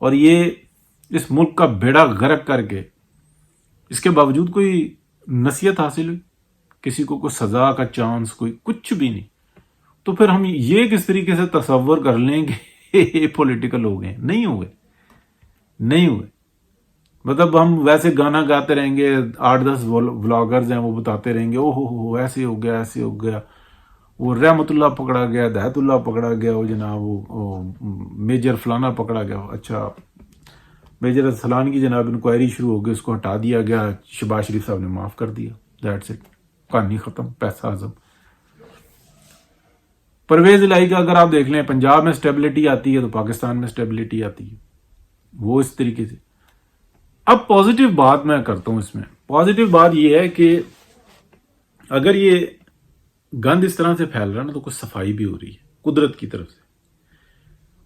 اور یہ اس ملک کا بیڑا غرق کر کے اس کے باوجود کوئی نصیحت حاصل ہوئی، کسی کو کوئی سزا کا چانس، کوئی کچھ بھی نہیں، تو پھر ہم یہ کس طریقے سے تصور کر لیں کہ یہ پولیٹیکل ہو گئے؟ نہیں ہوئے، نہیں ہوئے۔ مطلب ہم ویسے گانا گاتے رہیں گے، 8-10 ولاگرز ہیں وہ بتاتے رہیں گے او ہو ایسے ہو گیا، ایسے ہو گیا، وہ رحمت اللہ پکڑا گیا، ہدایت اللہ پکڑا گیا، وہ جناب وہ میجر فلانا پکڑا گیا، اچھا میجر ارسلان کی جناب انکوائری شروع ہو گئی، اس کو ہٹا دیا گیا، شہباز شریف صاحب نے معاف کر دیا، دیٹس اٹ، کہانی ختم، پیسہ ہضم۔ پرویز الہی کا اگر آپ دیکھ لیں، پنجاب میں اسٹیبلٹی آتی ہے تو پاکستان میں اسٹیبلٹی آتی ہے، وہ اس طریقے سے۔ اب پازیٹیو بات میں کرتا ہوں، اس میں پازیٹیو بات یہ ہے کہ اگر یہ گند اس طرح سے پھیل رہا ہے نا تو کچھ صفائی بھی ہو رہی ہے قدرت کی طرف سے۔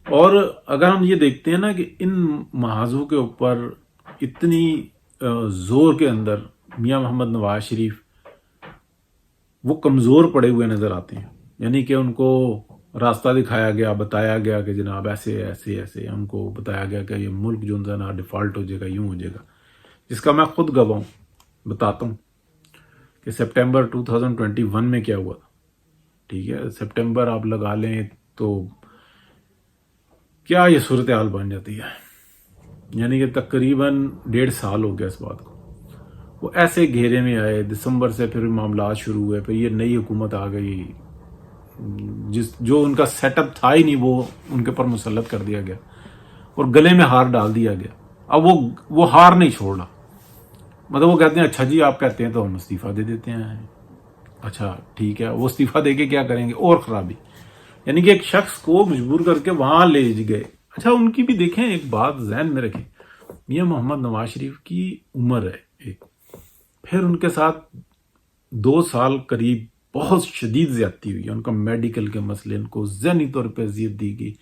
اور اگر ہم یہ دیکھتے ہیں نا کہ ان محاذوں کے اوپر اتنی زور کے اندر میاں محمد نواز شریف وہ کمزور پڑے ہوئے نظر آتے ہیں، یعنی کہ ان کو راستہ دکھایا گیا، بتایا گیا کہ جناب ایسے ایسے ایسے، ہم کو بتایا گیا کہ یہ ملک جو ہے نا ڈیفالٹ ہو جائے گا، یوں ہو جائے گا، جس کا میں خود گواہ ہوں، بتاتا ہوں کہ سپٹمبر 2021 میں کیا ہوا تھا۔ ٹھیک ہے، سپٹمبر آپ لگا لیں تو کیا یہ صورتحال بن جاتی ہے، یعنی کہ تقریباً 1.5 سال ہو گیا اس بات کو۔ وہ ایسے گھیرے میں آئے، دسمبر سے پھر معاملات شروع ہوئے، پھر یہ نئی حکومت آ گئی، جو ان کا سیٹ اپ تھا ہی نہیں وہ ان کے پر مسلط کر دیا گیا اور گلے میں ہار ڈال دیا گیا۔ اب وہ ہار نہیں چھوڑ رہا، مطلب وہ کہتے ہیں اچھا جی آپ کہتے ہیں تو ہم استعفیٰ دے دیتے ہیں، اچھا ٹھیک ہے، وہ استعفیٰ دے کے کیا کریں گے؟ اور خرابی، یعنی کہ ایک شخص کو مجبور کر کے وہاں لے گئے۔ اچھا ان کی بھی دیکھیں، ایک بات ذہن میں رکھیں، میاں محمد نواز شریف کی عمر ہے ایک، پھر ان کے ساتھ 2 سال قریب بہت شدید زیادتی ہوئی، ان کا میڈیکل کے مسئلے، ان کو ذہنی طور پہ اذیت دی گئی،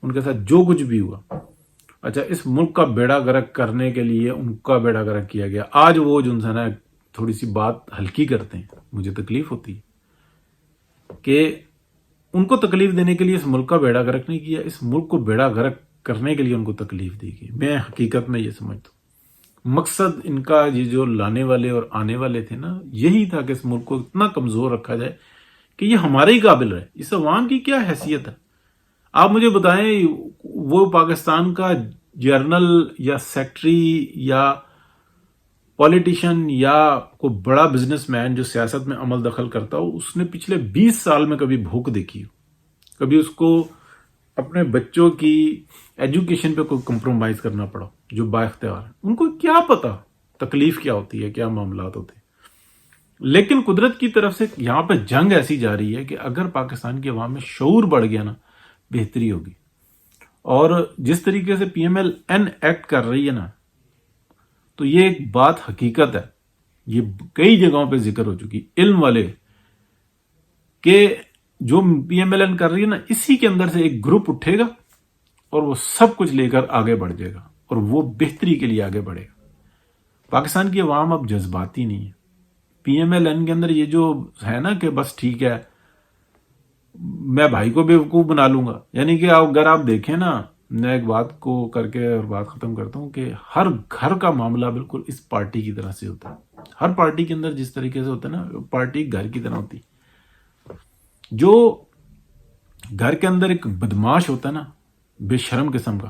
ان کے ساتھ جو کچھ بھی ہوا۔ اچھا اس ملک کا بیڑا غرق کرنے کے لیے ان کا بیڑا غرق کیا گیا۔ آج وہ جو ہے نا تھوڑی سی بات ہلکی کرتے ہیں، مجھے تکلیف ہوتی ہے کہ ان کو تکلیف دینے کے لیے اس ملک کا بیڑا غرق نہیں کیا، اس ملک کو بیڑا غرق کرنے کے لیے ان کو تکلیف دی گئی۔ میں حقیقت میں یہ سمجھتا ہوں مقصد ان کا یہ جو لانے والے اور آنے والے تھے نا، یہی تھا کہ اس ملک کو اتنا کمزور رکھا جائے کہ یہ ہمارے ہی قابل رہے۔ اس عوام کی کیا حیثیت ہے؟ آپ مجھے بتائیں، وہ پاکستان کا جرنل یا سیکٹری یا پولیٹیشین یا کوئی بڑا بزنس مین جو سیاست میں عمل دخل کرتا ہو، اس نے پچھلے 20 سال میں کبھی بھوک دیکھی ہو، کبھی اس کو اپنے بچوں کی ایجوکیشن پہ کوئی کمپرومائز کرنا پڑا جو با اختیار ہے؟ ان کو کیا پتا تکلیف کیا ہوتی ہے، کیا معاملات ہوتے ہیں۔ لیکن قدرت کی طرف سے یہاں پہ جنگ ایسی جاری ہے کہ اگر پاکستان کی عوام میں شعور بڑھ گیا نا، بہتری ہوگی۔ اور جس طریقے سے P M L N act کر رہی ہے نا، تو یہ ایک بات حقیقت ہے، یہ کئی جگہوں پہ ذکر ہو چکی علم والے، کہ جو پی ایم ایل این کر رہی ہے نا، اسی کے اندر سے ایک گروپ اٹھے گا اور وہ سب کچھ لے کر آگے بڑھ جائے گا اور وہ بہتری کے لیے آگے بڑھے گا۔ پاکستان کی عوام اب جذباتی نہیں ہے۔ پی ایم ایل این کے اندر یہ جو ہے نا کہ بس ٹھیک ہے میں بھائی کو بیوقوف بنا لوں گا، یعنی کہ اگر آپ دیکھیں نا، میں ایک بات کو کر کے اور بات ختم کرتا ہوں کہ ہر گھر کا معاملہ بالکل اس پارٹی کی طرح سے ہوتا ہے۔ ہر پارٹی کے اندر جس طریقے سے ہوتا ہے نا، پارٹی گھر کی طرح ہوتی ہے۔ جو گھر کے اندر ایک بدماش ہوتا ہے نا، بے شرم قسم کا،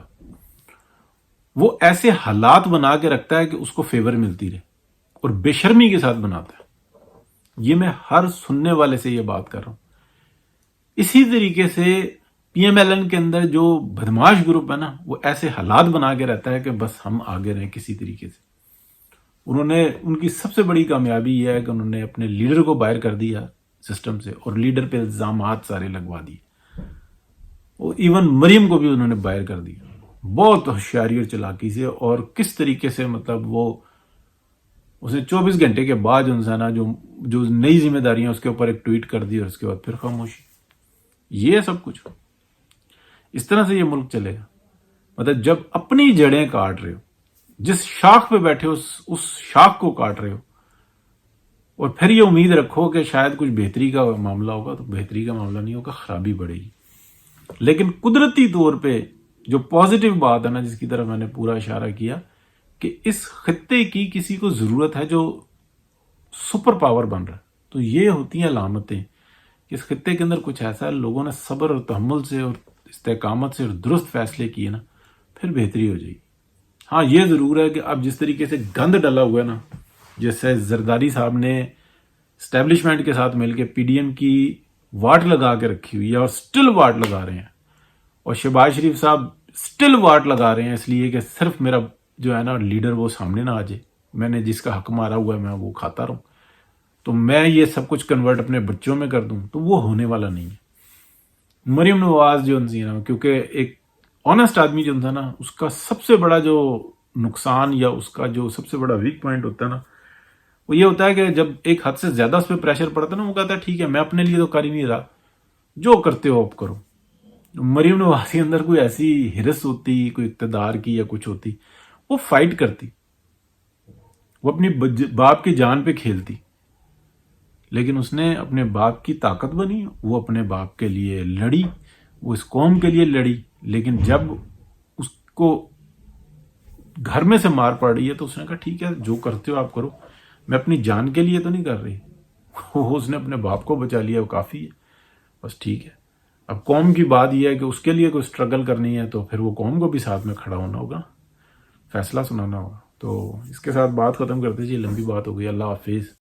وہ ایسے حالات بنا کے رکھتا ہے کہ اس کو فیور ملتی رہے، اور بے شرمی کے ساتھ بناتا ہے۔ یہ میں ہر سننے والے سے یہ بات کر رہا ہوں۔ اسی طریقے سے پی ایم ایل این کے اندر جو بدماش گروپ ہے نا، وہ ایسے حالات بنا کے رہتا ہے کہ بس ہم آگے رہیں کسی طریقے سے۔ ان کی سب سے بڑی کامیابی یہ ہے کہ انہوں نے اپنے لیڈر کو باہر کر دیا سسٹم سے، اور لیڈر پہ الزامات سارے لگوا دیے، اور ایون مریم کو بھی انہوں نے باہر کر دیا بہت ہوشیاری اور چلاکی سے۔ اور کس طریقے سے مطلب وہ اسے 24 گھنٹے کے بعد جو نئی ذمہ داریاں اس کے اوپر ایک ٹویٹ کر دی، اور اس کے بعد پھر خاموشی۔ یہ سب کچھ اس طرح سے یہ ملک چلے گا۔ مطلب جب اپنی جڑیں کاٹ رہے ہو، جس شاخ پہ بیٹھے ہو اس شاخ کو کاٹ رہے ہو، اور پھر یہ امید رکھو کہ شاید کچھ بہتری کا معاملہ ہوگا، تو بہتری کا معاملہ نہیں ہوگا، خرابی بڑھے گی۔ لیکن قدرتی طور پہ جو پازیٹیو بات ہے نا جس کی طرف میں نے پورا اشارہ کیا کہ اس خطے کی کسی کو ضرورت ہے جو سپر پاور بن رہا ہے، تو یہ ہوتی ہیں علامتیں کہ اس خطے کے اندر کچھ ایسا ہے، لوگوں نے صبر اور تحمل سے اور استحکامت سے اور درست فیصلے کیے نا، پھر بہتری ہو جائے گی۔ ہاں یہ ضرور ہے کہ اب جس طریقے سے گند ڈلا ہوا ہے نا، جیسے زرداری صاحب نے اسٹیبلشمنٹ کے ساتھ مل کے پی ڈی ایم کی واٹ لگا کے رکھی ہوئی ہے اور سٹل واٹ لگا رہے ہیں، اور شہباز شریف صاحب سٹل واٹ لگا رہے ہیں اس لیے کہ صرف میرا جو ہے نا لیڈر وہ سامنے نہ آ جائے، میں نے جس کا حق مارا ہوا ہے میں وہ کھاتا رہوں، تو میں یہ سب کچھ کنورٹ اپنے بچوں میں کر دوں، تو وہ ہونے والا نہیں ہے۔ مریم نواز جو انسی نا، کیونکہ ایک آنےسٹ آدمی جو تھا نا، اس کا سب سے بڑا جو نقصان یا اس کا جو سب سے بڑا ویک پوائنٹ ہوتا ہے نا، وہ یہ ہوتا ہے کہ جب ایک حد سے زیادہ اس پہ پریشر پڑتا ہے نا، وہ کہتا ہے ٹھیک ہے میں اپنے لیے تو کر ہی نہیں رہا، جو کرتے ہو آپ کرو۔ مریم نواز کے اندر کوئی ایسی ہرس ہوتی، کوئی اقتدار کی یا کچھ ہوتی، وہ فائٹ کرتی، وہ اپنی باپ کی جان پہ کھیلتی، لیکن اس نے اپنے باپ کی طاقت بنی، وہ اپنے باپ کے لیے لڑی، وہ اس قوم کے لیے لڑی، لیکن جب اس کو گھر میں سے مار پڑ رہی ہے تو اس نے کہا ٹھیک ہے جو کرتے ہو آپ کرو، میں اپنی جان کے لیے تو نہیں کر رہی۔ اس نے اپنے باپ کو بچا لیا، وہ کافی ہے، بس ٹھیک ہے۔ اب قوم کی بات یہ ہے کہ اس کے لیے کوئی سٹرگل کرنی ہے تو پھر وہ قوم کو بھی ساتھ میں کھڑا ہونا ہوگا، فیصلہ سنانا ہوگا۔ تو اس کے ساتھ بات ختم کرتے جی، لمبی بات ہو گئی، اللہ حافظ۔